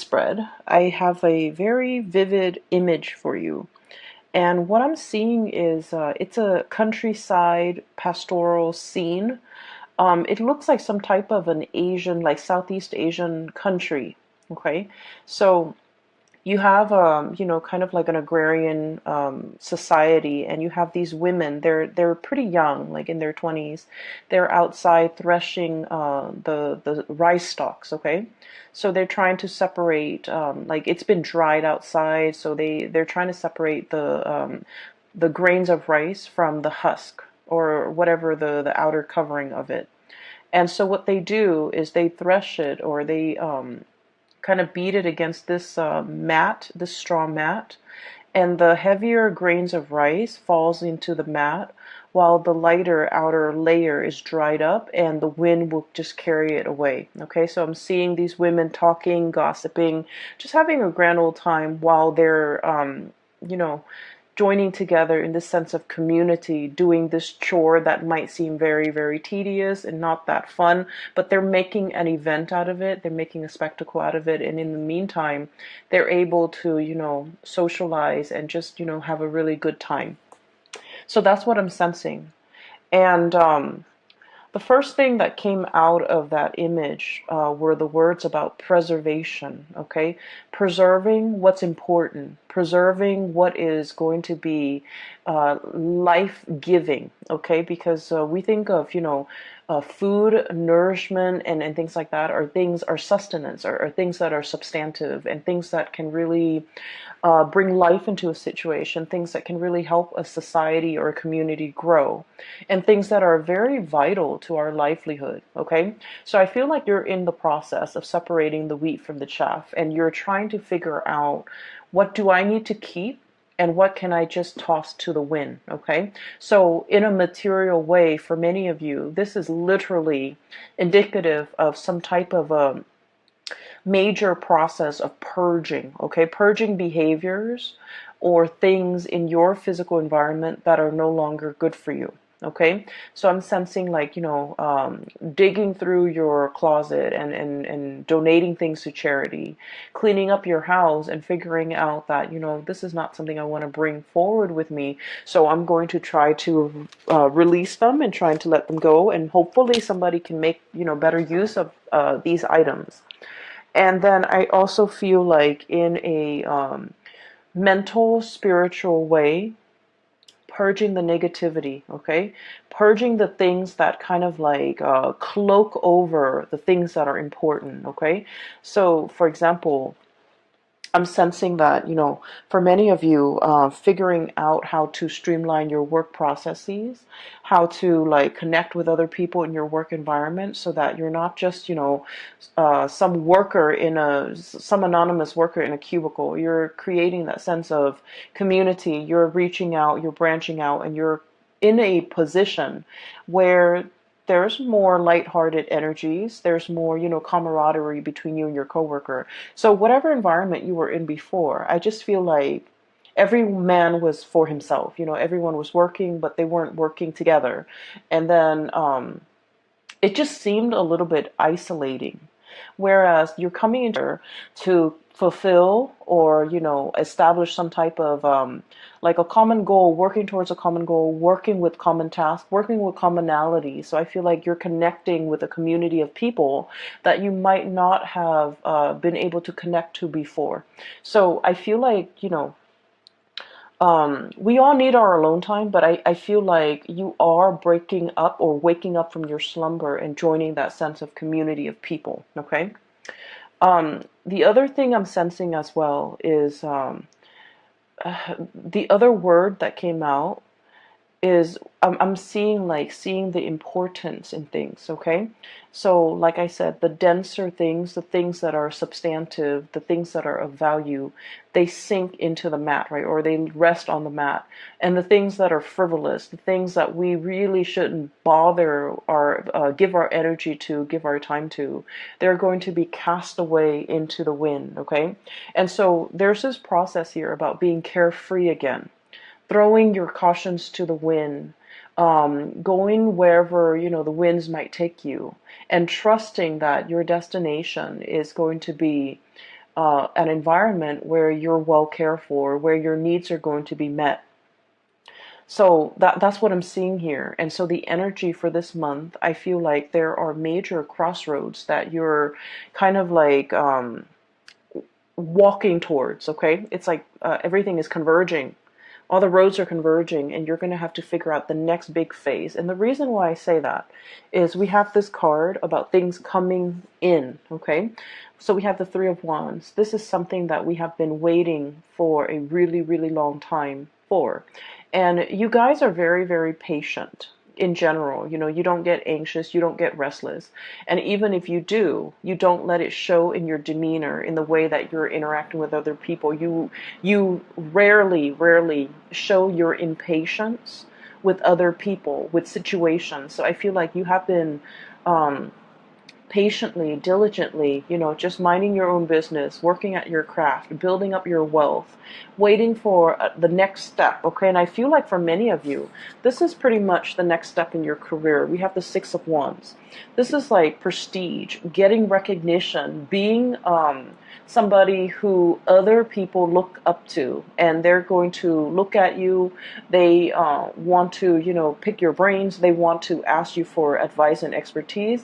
spread, I have a very vivid image for you. And what I'm seeing is it's a countryside pastoral scene. It looks like some type of an Asian, like Southeast Asian country. Okay, so you have kind of like an agrarian society, and you have these women. They're pretty young, like in their 20s. They're outside threshing the rice stalks. Okay, so they're trying to separate, like it's been dried outside, so they're trying to separate the grains of rice from the husk, or whatever the outer covering of it. And so what they do is they thresh it, or they kind of beat it against this mat, this straw mat, and the heavier grains of rice falls into the mat, while the lighter outer layer is dried up, and the wind will just carry it away. Okay, so I'm seeing these women talking, gossiping, just having a grand old time while they're you know joining together in this sense of community, doing this chore that might seem very, very tedious and not that fun, but they're making an event out of it. They're making a spectacle out of it. And in the meantime, they're able to, socialize and just, have a really good time. So that's what I'm sensing. And the first thing that came out of that image were the words about preservation, okay? Preserving what's important, preserving what is going to be life-giving, okay? Because we think of, food, nourishment, and things like that are sustenance, are things that are substantive, and things that can really bring life into a situation, things that can really help a society or a community grow, and things that are very vital to our livelihood, okay? So I feel like you're in the process of separating the wheat from the chaff, and you're trying to figure out, what do I need to keep and what can I just toss to the wind, okay? So in a material way, for many of you, this is literally indicative of some type of a major process of purging, okay? Purging behaviors or things in your physical environment that are no longer good for you, okay? So I'm sensing like, digging through your closet and donating things to charity, cleaning up your house and figuring out that, this is not something I want to bring forward with me. So I'm going to try to release them and trying to let them go. And hopefully somebody can make, better use of these items. And then I also feel like in a mental, spiritual way, purging the negativity, okay? Purging the things that kind of like cloak over the things that are important, okay? So, for example, I'm sensing that, for many of you, figuring out how to streamline your work processes, how to like connect with other people in your work environment so that you're not just, some anonymous worker in a cubicle. You're creating that sense of community. You're reaching out, you're branching out, and you're in a position where there's more lighthearted energies. There's more, camaraderie between you and your coworker. So whatever environment you were in before, I just feel like every man was for himself. Everyone was working, but they weren't working together. And then it just seemed a little bit isolating. Whereas you're coming in here to fulfill or, establish some type of like a common goal, working towards a common goal, working with common tasks, working with commonality. So I feel like you're connecting with a community of people that you might not have been able to connect to before. So I feel like, we all need our alone time, but I feel like you are breaking up or waking up from your slumber and joining that sense of community of people, okay? The other thing I'm sensing as well is the other word that came out is I'm seeing the importance in things, okay? So like I said, the denser things, the things that are substantive, the things that are of value, they sink into the mat, right? Or they rest on the mat. And the things that are frivolous, the things that we really shouldn't bother or give our energy to, give our time to, they're going to be cast away into the wind, okay? And so there's this process here about being carefree again, throwing your cautions to the wind, going wherever, the winds might take you, and trusting that your destination is going to be an environment where you're well cared for, where your needs are going to be met. So that's what I'm seeing here. And so the energy for this month, I feel like there are major crossroads that you're kind of like walking towards, okay? It's like everything is converging. All the roads are converging, and you're going to have to figure out the next big phase. And the reason why I say that is we have this card about things coming in, okay? So we have the Three of Wands. This is something that we have been waiting for a really, really long time for. And you guys are very, very patient in general. You know, you don't get anxious, you don't get restless. And even if you do, you don't let it show in your demeanor, in the way that you're interacting with other people. You rarely show your impatience with other people, with situations. So I feel like you have been patiently, diligently, you know, just minding your own business, working at your craft, building up your wealth, waiting for the next step, okay? And I feel like for many of you, this is pretty much the next step in your career. We have the Six of Wands. This is like prestige, getting recognition, being somebody who other people look up to, and they're going to look at you. They want to, you know, pick your brains. They want to ask you for advice and expertise.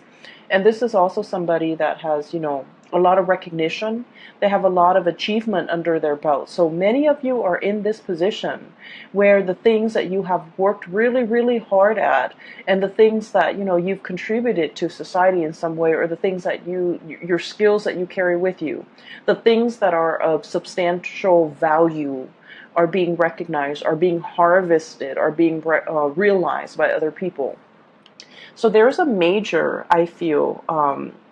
And this is also somebody that has, you know, a lot of recognition. They have a lot of achievement under their belt. So many of you are in this position where the things that you have worked really, really hard at, and the things that, you know, you've contributed to society in some way, or the things that your skills that you carry with you, the things that are of substantial value are being recognized, are being harvested, are being realized by other people. So there's a major, I feel,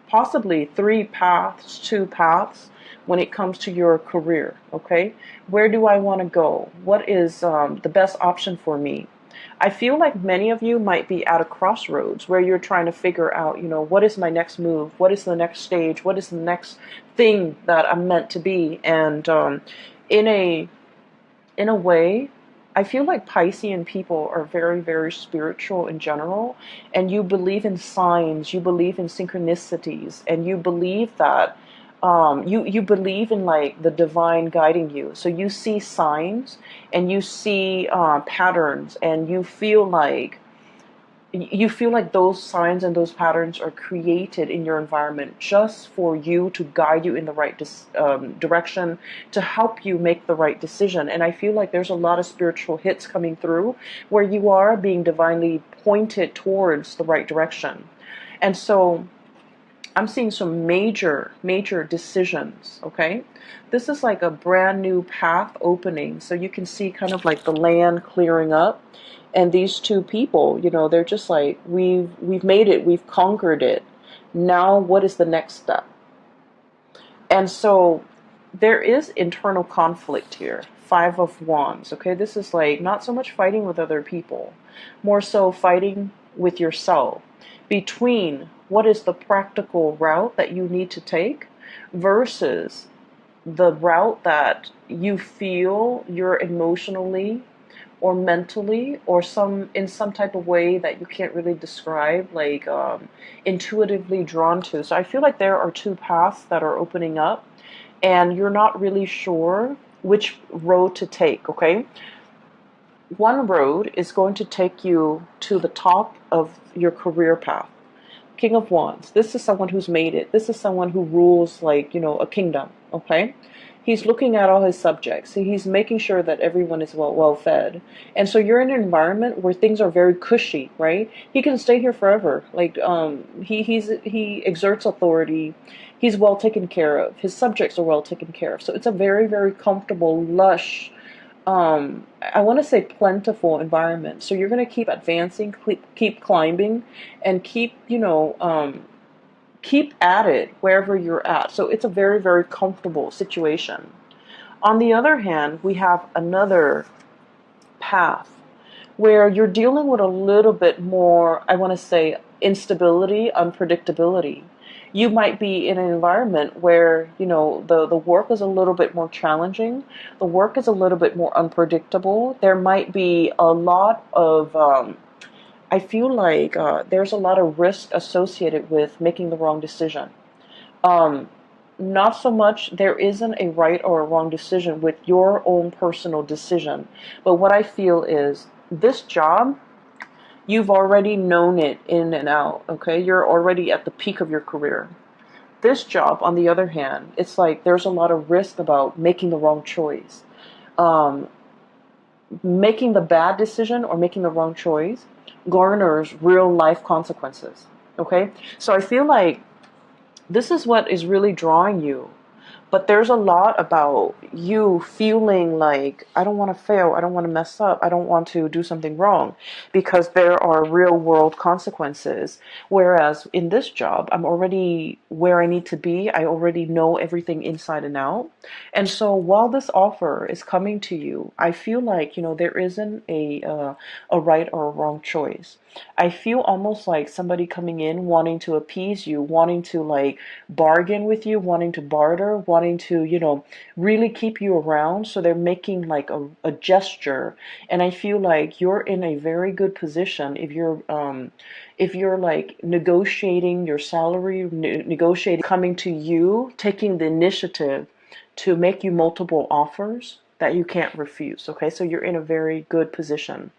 possibly two paths when it comes to your career, okay? Where do I want to go? What is the best option for me? I feel like many of you might be at a crossroads where you're trying to figure out, you know, what is my next move? What is the next stage? What is the next thing that I'm meant to be? And in a in a way, I feel like Piscean people are very, very spiritual in general, and you believe in signs, you believe in synchronicities, and you believe that you believe in like the divine guiding you. So you see signs and you see patterns, and you feel like those signs and those patterns are created in your environment just for you, to guide you in the right direction, to help you make the right decision. And I feel like there's a lot of spiritual hits coming through where you are being divinely pointed towards the right direction. And so I'm seeing some major, major decisions, okay? This is like a brand new path opening. So you can see kind of like the land clearing up. And these two people, you know, they're just like, we've made it, we've conquered it. Now what is the next step? And so there is internal conflict here. Five of Wands, okay? This is like not so much fighting with other people, more so fighting with yourself, between what is the practical route that you need to take versus the route that you feel you're emotionally or mentally, or in some type of way that you can't really describe, like intuitively drawn to. So I feel like there are two paths that are opening up, and you're not really sure which road to take, okay? One road is going to take you to the top of your career path. King of Wands. This is someone who's made it. This is someone who rules, like, you know, a kingdom, okay? He's looking at all his subjects. He's making sure that everyone is well fed. And so you're in an environment where things are very cushy, right? He can stay here forever. Like he exerts authority. He's well taken care of. His subjects are well taken care of. So it's a very, very comfortable, lush, I want to say plentiful environment. So you're going to keep advancing, keep climbing, and keep, you know, keep at it wherever you're at. So it's a very, very comfortable situation. On the other hand, we have another path where you're dealing with a little bit more, I want to say, instability, unpredictability. You might be in an environment where, you know, the work is a little bit more challenging. The work is a little bit more unpredictable. There might be a lot of I feel like there's a lot of risk associated with making the wrong decision. Um, not so much, there isn't a right or a wrong decision with your own personal decision. But what I feel is this job, you've already known it in and out, okay? You're already at the peak of your career. This job, on the other hand, it's like there's a lot of risk about making the wrong choice. Um, Making the bad decision or making the wrong choice garners real life consequences, okay? So I feel like this is what is really drawing you. But there's a lot about you feeling like, I don't want to fail, I don't want to mess up, I don't want to do something wrong, because there are real world consequences. Whereas in this job, I'm already where I need to be, I already know everything inside and out. And so while this offer is coming to you, I feel like, there isn't a right or a wrong choice. I feel almost like somebody coming in wanting to appease you, wanting to like bargain with you, wanting to barter, wanting to, really keep you around. So they're making like a gesture. And I feel like you're in a very good position if you're like negotiating your salary, negotiating, coming to you, taking the initiative to make you multiple offers that you can't refuse. Okay, so you're in a very good position.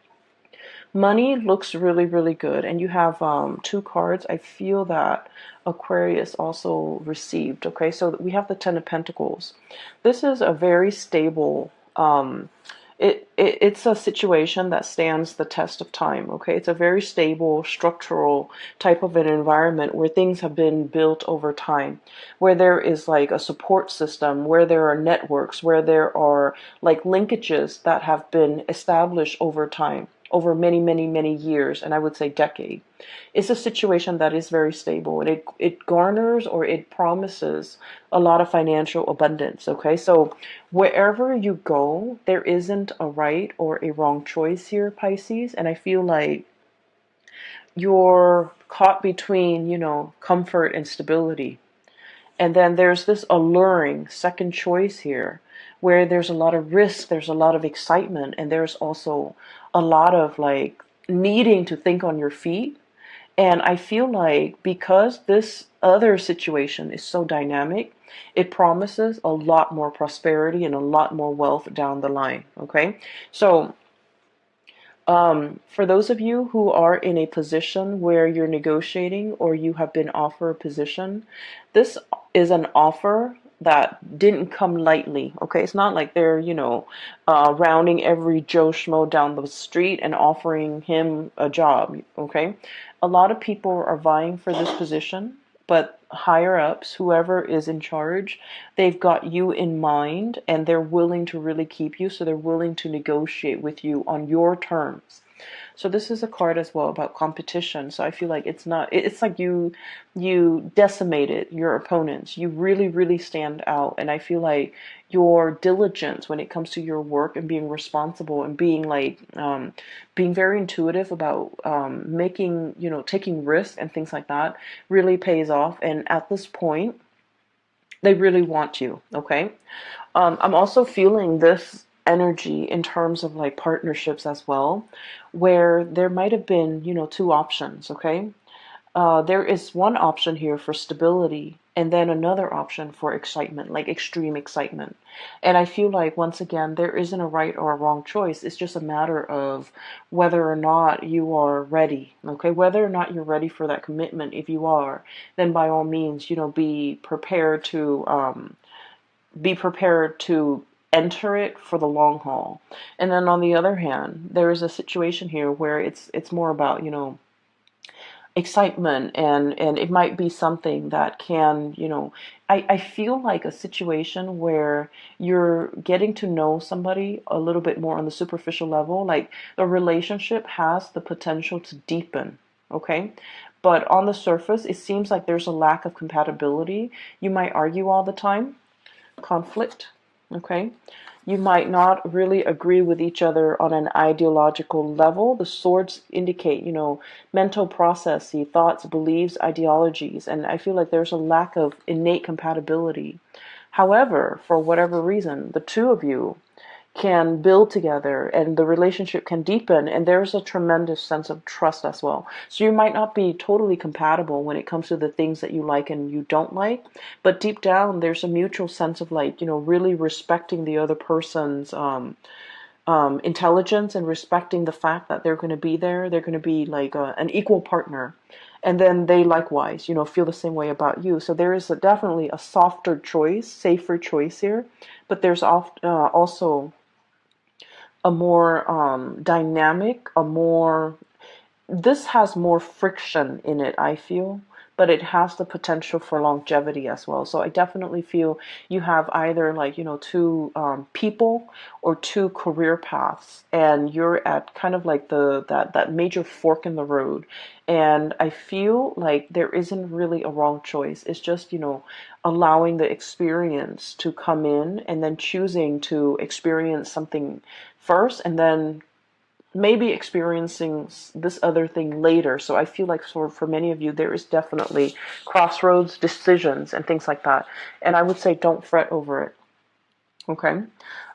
Money looks really, really good. And you have two cards. I feel that Aquarius also received. Okay, so we have the Ten of Pentacles. This is a very stable, it's a situation that stands the test of time. Okay, it's a very stable, structural type of an environment where things have been built over time, where there is like a support system, where there are networks, where there are like linkages that have been established over time, over many, many, many years, and I would say decade. It's a situation that is very stable, and it garners or it promises a lot of financial abundance. Okay, so wherever you go, there isn't a right or a wrong choice here, Pisces, and I feel like you're caught between, comfort and stability. And then there's this alluring second choice here where there's a lot of risk, there's a lot of excitement, and there's also a lot of like needing to think on your feet. And I feel like because this other situation is so dynamic, it promises a lot more prosperity and a lot more wealth down the line. Okay. So for those of you who are in a position where you're negotiating or you have been offered a position, this is an offer that didn't come lightly. Okay, it's not like they're, rounding every Joe Schmo down the street and offering him a job. Okay, a lot of people are vying for this position, but higher ups, whoever is in charge, they've got you in mind and they're willing to really keep you. So they're willing to negotiate with you on your terms. So this is a card as well about competition. So I feel like it's like you decimated your opponents. You really, really stand out. And I feel like your diligence when it comes to your work and being responsible and being like, being very intuitive about making, taking risks and things like that really pays off. And at this point, they really want you. Okay. I'm also feeling this energy in terms of like partnerships as well, where there might have been, two options. Okay. There is one option here for stability, and then another option for excitement, like extreme excitement. And I feel like, once again, there isn't a right or a wrong choice. It's just a matter of whether or not you are ready. Okay, whether or not you're ready for that commitment. If you are, then by all means, be prepared to enter it for the long haul. And then on the other hand, there is a situation here where it's more about, excitement, and it might be something that can, I feel like a situation where you're getting to know somebody a little bit more on the superficial level, like the relationship has the potential to deepen. Okay, but on the surface it seems like there's a lack of compatibility. You might argue all the time, conflict. Okay, you might not really agree with each other on an ideological level. The swords indicate, mental processes, thoughts, beliefs, ideologies, and I feel like there's a lack of innate compatibility. However, for whatever reason, the two of you, can build together and the relationship can deepen, and there's a tremendous sense of trust as well. So you might not be totally compatible when it comes to the things that you like and you don't like, but deep down there's a mutual sense of like, really respecting the other person's intelligence and respecting the fact that they're going to be there. They're going to be like an equal partner. And then they likewise, feel the same way about you. So there is definitely a softer choice, safer choice here. But there's also a more dynamic, this has more friction in it, I feel, but it has the potential for longevity as well. So I definitely feel you have either like, two people or two career paths, and you're at kind of like that major fork in the road. And I feel like there isn't really a wrong choice. It's just, allowing the experience to come in and then choosing to experience something first and then maybe experiencing this other thing later. So I feel like for many of you, there is definitely crossroads, decisions, and things like that. And I would say don't fret over it. Okay.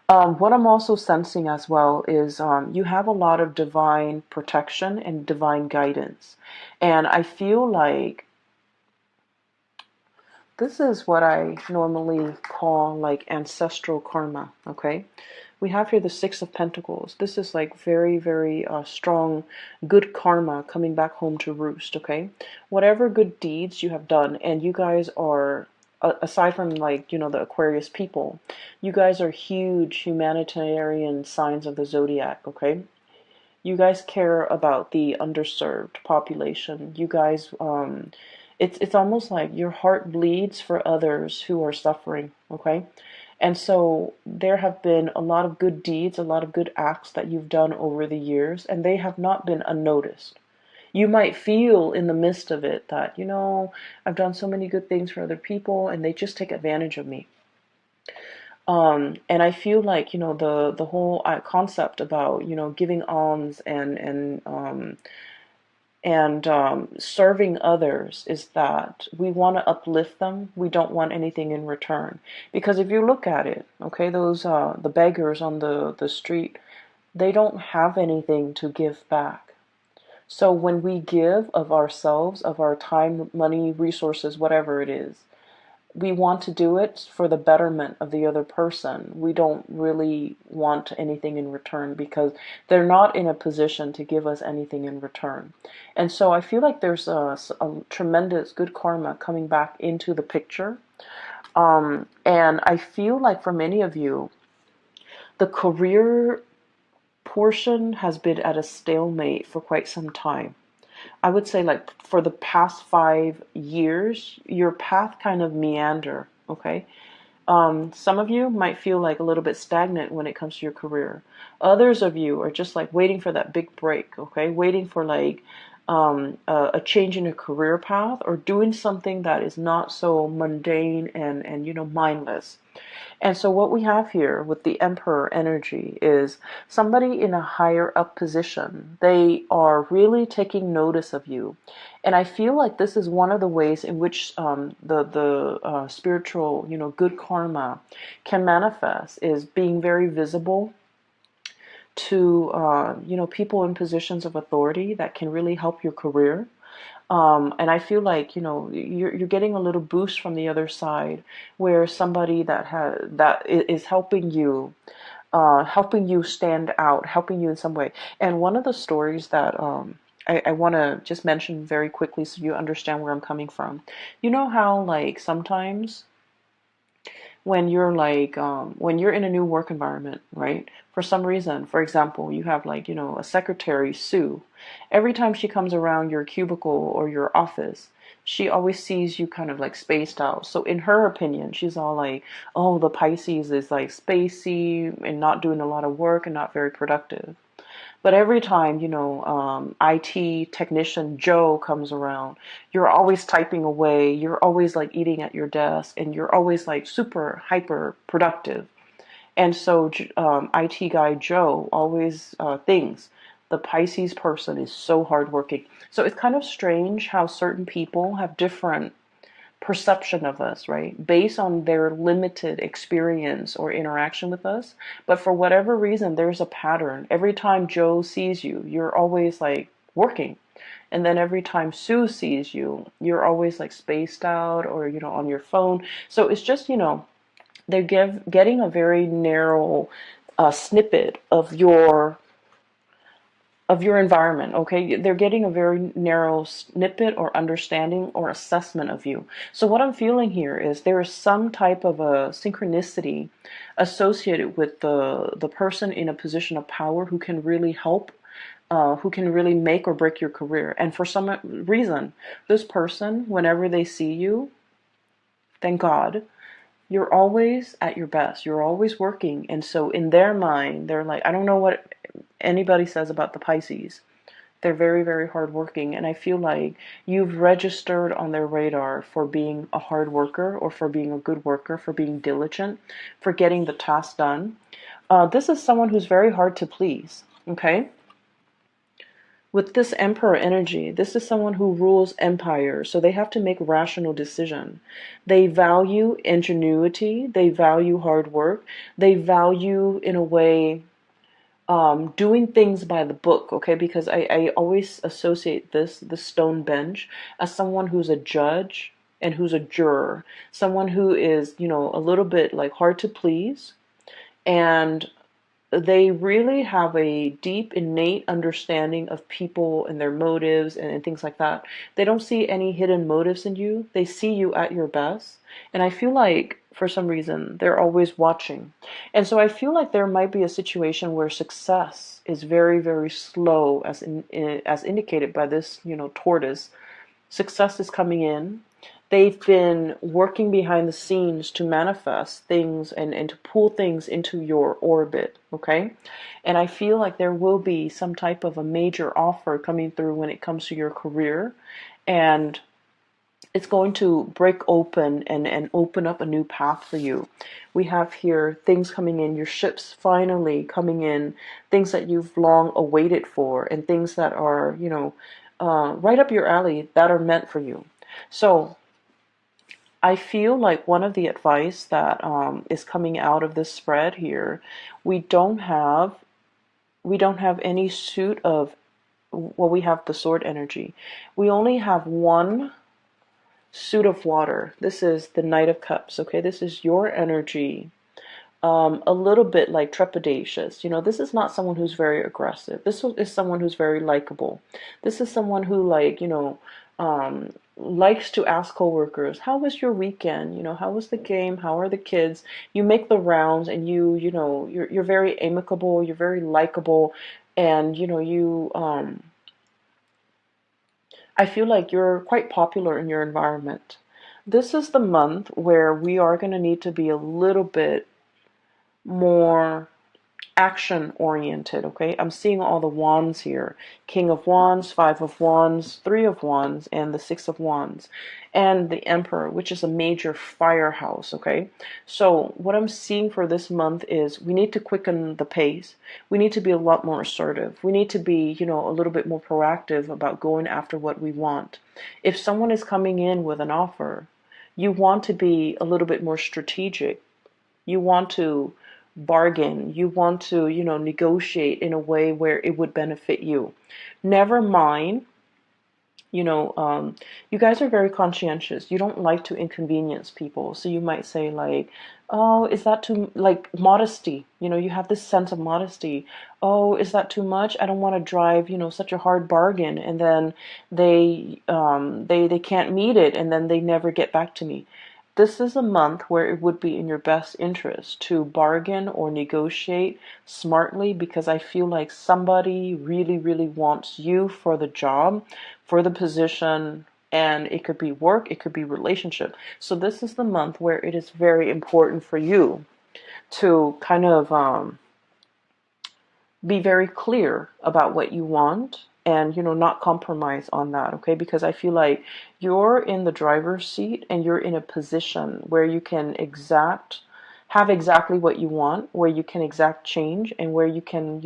What I'm also sensing as well is you have a lot of divine protection and divine guidance. And I feel like this is what I normally call like ancestral karma. Okay. We have here the Six of Pentacles. This is like very, very strong, good karma coming back home to roost, okay? Whatever good deeds you have done, and you guys are, aside from like, the Aquarius people, you guys are huge humanitarian signs of the zodiac, okay? You guys care about the underserved population. You guys, it's almost like your heart bleeds for others who are suffering, okay? And so there have been a lot of good deeds, a lot of good acts that you've done over the years, and they have not been unnoticed. You might feel in the midst of it that, I've done so many good things for other people and they just take advantage of me. And I feel like, the whole concept about, giving alms and serving others is that we want to uplift them. We don't want anything in return. Because if you look at it, okay, those the beggars on the street, they don't have anything to give back. So when we give of ourselves, of our time, money, resources, whatever it is, we want to do it for the betterment of the other person. We don't really want anything in return because they're not in a position to give us anything in return. And so I feel like there's a tremendous good karma coming back into the picture. And I feel like for many of you, the career portion has been at a stalemate for quite some time. I would say like for the past 5 years, your path kind of meander, okay? Some of you might feel like a little bit stagnant when it comes to your career. Others of you are just like waiting for that big break, okay? Waiting for like a change in your career path or doing something that is not so mundane and mindless. And so what we have here with the Emperor energy is somebody in a higher up position. They are really taking notice of you. And I feel like this is one of the ways in which the spiritual, good karma can manifest is being very visible to, people in positions of authority that can really help your career. And I feel like, you're getting a little boost from the other side where somebody that is helping you stand out, helping you in some way. And one of the stories that I want to just mention very quickly so you understand where I'm coming from. You know how like sometimes when you're in a new work environment, right? For some reason, for example, you have like, a secretary, Sue. Every time she comes around your cubicle or your office, she always sees you kind of like spaced out. So in her opinion, she's all like, oh, the Pisces is like spacey and not doing a lot of work and not very productive. But every time, IT technician Joe comes around, you're always typing away, you're always like eating at your desk, and you're always like super hyper productive. And so IT guy Joe always thinks the Pisces person is so hardworking. So it's kind of strange how certain people have different perception of us, right? Based on their limited experience or interaction with us. But for whatever reason, there's a pattern. Every time Joe sees you, you're always like working. And then every time Sue sees you, you're always like spaced out or, on your phone. So it's just, they're getting a very narrow snippet of your environment, okay? They're getting a very narrow snippet or understanding or assessment of you. So what I'm feeling here is there is some type of a synchronicity associated with the person in a position of power who can really help, who can really make or break your career. And for some reason, this person, whenever they see you, thank God, you're always at your best. You're always working. And so in their mind, they're like, I don't know what anybody says about the Pisces. They're very, very hardworking. And I feel like you've registered on their radar for being a hard worker or for being a good worker, for being diligent, for getting the task done. This is someone who's very hard to please. Okay? With this emperor energy, this is someone who rules empire, so they have to make rational decision. They value ingenuity, they value hard work, they value, in a way, doing things by the book, okay? Because I always associate the stone bench, as someone who's a judge and who's a juror, someone who is, a little bit like hard to please, and they really have a deep innate understanding of people and their motives and things like that. They don't see any hidden motives in you. They see you at your best. And I feel like for some reason they're always watching. And so I feel like there might be a situation where success is very, very slow, as indicated by this, tortoise. Success is coming in. They've been working behind the scenes to manifest things and to pull things into your orbit, okay? And I feel like there will be some type of a major offer coming through when it comes to your career. And it's going to break open and open up a new path for you. We have here things coming in, your ships finally coming in, things that you've long awaited for, and things that are, right up your alley that are meant for you. So I feel like one of the advice that is coming out of this spread here, we don't have any suit of, well, we have the sword energy. We only have one suit of water. This is the Knight of Cups, okay? This is your energy. A little bit like trepidatious. This is not someone who's very aggressive. This is someone who's very likable. This is someone who, like, likes to ask coworkers, how was your weekend? How was the game? How are the kids? You make the rounds, and you're very amicable, you're very likable, and I feel like you're quite popular in your environment. This is the month where we are going to need to be a little bit more action oriented, okay? I'm seeing all the wands here. King of Wands, Five of Wands, Three of Wands, and the Six of Wands. And the Emperor, which is a major firehouse, okay? So what I'm seeing for this month is we need to quicken the pace. We need to be a lot more assertive. We need to be, a little bit more proactive about going after what we want. If someone is coming in with an offer, you want to be a little bit more strategic. You want to bargain. You want to, negotiate in a way where it would benefit you. Never mind, you guys are very conscientious. You don't like to inconvenience people. So you might say like, oh, is that too, like, modesty? You have this sense of modesty. Oh, is that too much? I don't want to drive, such a hard bargain. And then they can't meet it, and then they never get back to me. This is a month where it would be in your best interest to bargain or negotiate smartly, because I feel like somebody really, really wants you for the job, for the position, and it could be work, it could be relationship. So this is the month where it is very important for you to kind of be very clear about what you want, and not compromise on that, okay? Because I feel like you're in the driver's seat, and you're in a position where you can have exactly what you want, where you can exact change, and where you can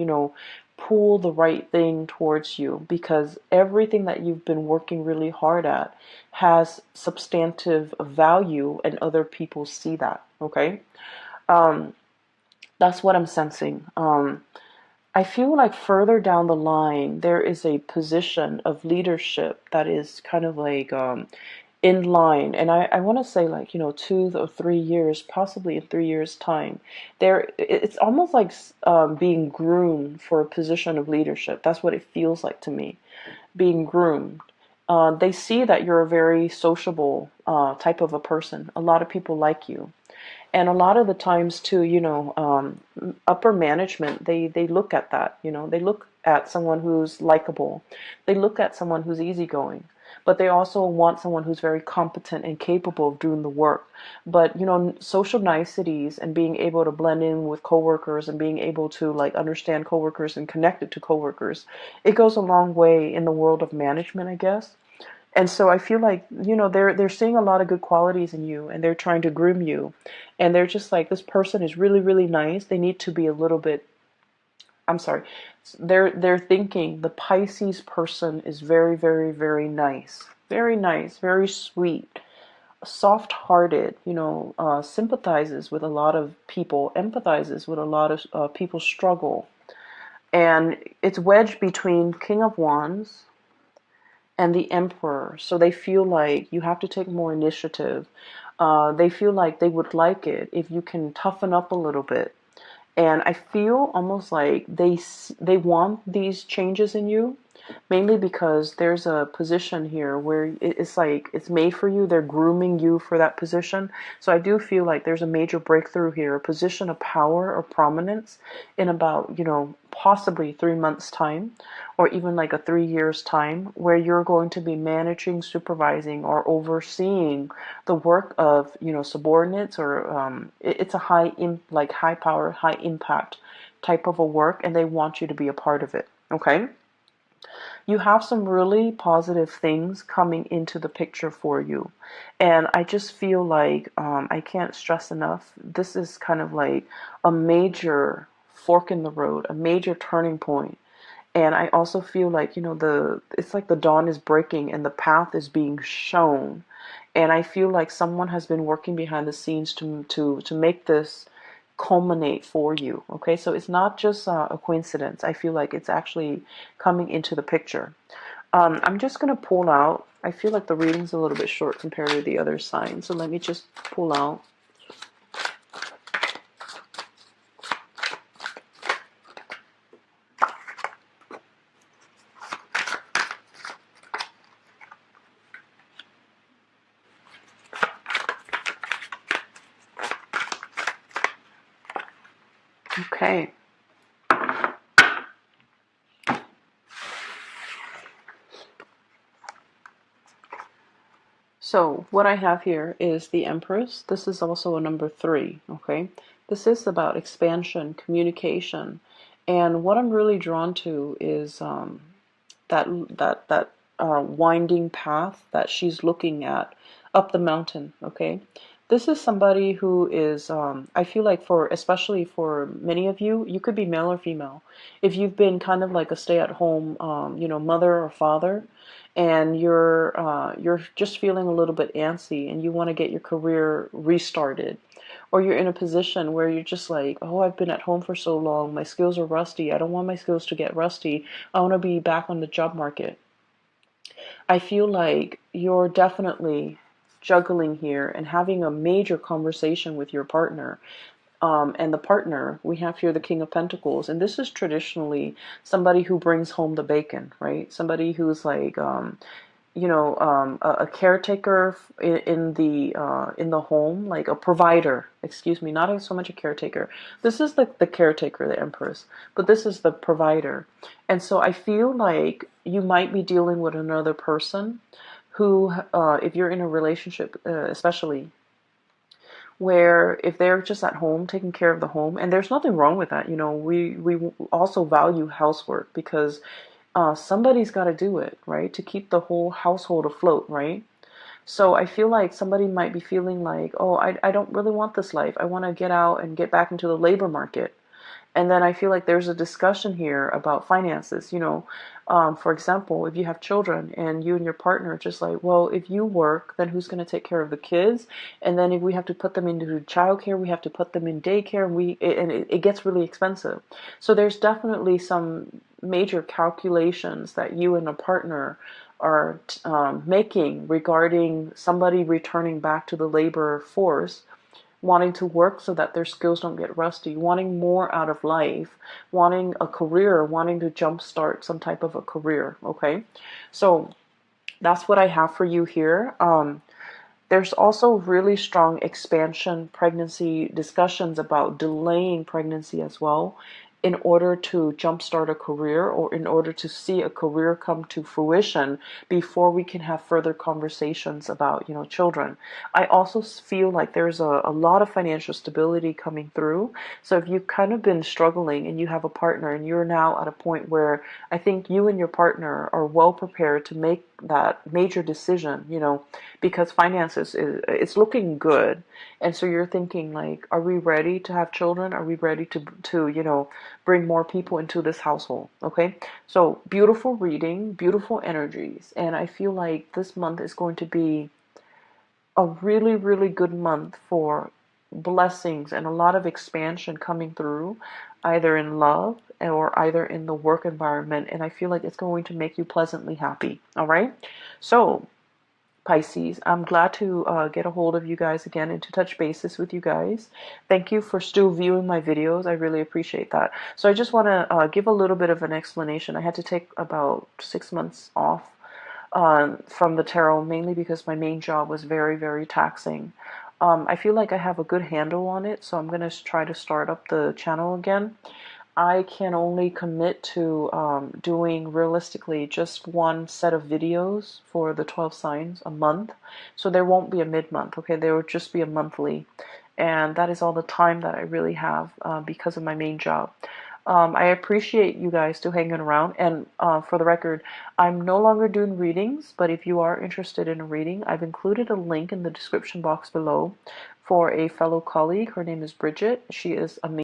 pull the right thing towards you, because everything that you've been working really hard at has substantive value and other people see that. Okay. Um, that's what I'm sensing. I feel like further down the line, there is a position of leadership that is kind of like in line. And I want to say, like, 2 or 3 years, possibly in 3 years' time, it's almost like being groomed for a position of leadership. That's what it feels like to me, being groomed. They see that you're a very sociable type of a person. A lot of people like you. And a lot of the times too, upper management, they look at that, they look at someone who's likable. They look at someone who's easygoing, but they also want someone who's very competent and capable of doing the work. But, social niceties and being able to blend in with coworkers and being able to like understand coworkers and connect it to coworkers, it goes a long way in the world of management, I guess. And so I feel like, they're seeing a lot of good qualities in you, and they're trying to groom you. And they're just like, this person is really, really nice. They need to be a little bit, I'm sorry. They're thinking the Pisces person is very, very, very nice. Very nice, very sweet, soft-hearted, sympathizes with a lot of people, empathizes with a lot of people's struggle. And it's wedged between King of Wands and the Emperor. So they feel like you have to take more initiative. They feel like they would like it if you can toughen up a little bit. And I feel almost like they want these changes in you, mainly because there's a position here where it's like it's made for you. They're grooming you for that position. So I do feel like there's a major breakthrough here, a position of power or prominence in about, possibly 3 months time, or even like a 3 years time, where you're going to be managing, supervising, or overseeing the work of, subordinates, or it's a like high power, high impact type of a work, and they want you to be a part of it. Okay. You have some really positive things coming into the picture for you. And I just feel like, I can't stress enough, this is kind of like a major fork in the road, a major turning point. And I also feel like, it's like the dawn is breaking and the path is being shown. And I feel like someone has been working behind the scenes to make this culminate for you. Okay, so it's not just a coincidence. I feel like it's actually coming into the picture. I'm just going to pull out. I feel like the reading's a little bit short compared to the other signs. So let me just pull out. Okay. So what I have here is the Empress. This is also a number 3, okay? This is about expansion, communication. And what I'm really drawn to is that winding path that she's looking at up the mountain, okay? This is somebody who is, I feel like especially for many of you, you could be male or female. If you've been kind of like a stay-at-home, mother or father, and you're just feeling a little bit antsy and you want to get your career restarted, or you're in a position where you're just like, oh, I've been at home for so long, my skills are rusty, I don't want my skills to get rusty, I want to be back on the job market. I feel like you're definitely juggling here and having a major conversation with your partner. And the partner, we have here the King of Pentacles, and this is traditionally somebody who brings home the bacon, right? Somebody who's like, a caretaker in the home, like a provider. Excuse me, not so much a caretaker. This is the caretaker, the Empress, but this is the provider. And so I feel like you might be dealing with another person who, if you're in a relationship, especially, where if they're just at home taking care of the home, and there's nothing wrong with that. We also value housework, because somebody's got to do it, right, to keep the whole household afloat, right? So I feel like somebody might be feeling like, oh, I don't really want this life, I want to get out and get back into the labor market. And then I feel like there's a discussion here about finances. For example, if you have children and you and your partner are just like, well, if you work, then who's going to take care of the kids? And then if we have to put them into childcare, we have to put them in daycare, and it gets really expensive. So there's definitely some major calculations that you and a partner are making regarding somebody returning back to the labor force, wanting to work so that their skills don't get rusty, wanting more out of life, wanting a career, wanting to jumpstart some type of a career. Okay, so that's what I have for you here. There's also really strong expansion pregnancy discussions about delaying pregnancy as well, in order to jumpstart a career, or in order to see a career come to fruition before we can have further conversations about, children. I also feel like there's a lot of financial stability coming through. So if you've kind of been struggling and you have a partner and you're now at a point where I think you and your partner are well prepared to make that major decision, because finances it's looking good. And so you're thinking like, are we ready to have children? Are we ready to bring more people into this household? Okay. So beautiful reading, beautiful energies. And I feel like this month is going to be a really, really good month for blessings and a lot of expansion coming through, either in love or either in the work environment. And I feel like it's going to make you pleasantly happy. All right. So Pisces, I'm glad to get a hold of you guys again and to touch bases with you guys. Thank you for still viewing my videos. I really appreciate that. So I just want to give a little bit of an explanation. I had to take about 6 months off from the tarot, mainly because my main job was very, very taxing. I feel like I have a good handle on it, so I'm going to try to start up the channel again. I can only commit to doing realistically just one set of videos for the 12 signs a month. So there won't be a mid-month, okay? There will just be a monthly. And that is all the time that I really have because of my main job. I appreciate you guys still hanging around. And for the record, I'm no longer doing readings, but if you are interested in a reading, I've included a link in the description box below for a fellow colleague. Her name is Bridget. She is amazing.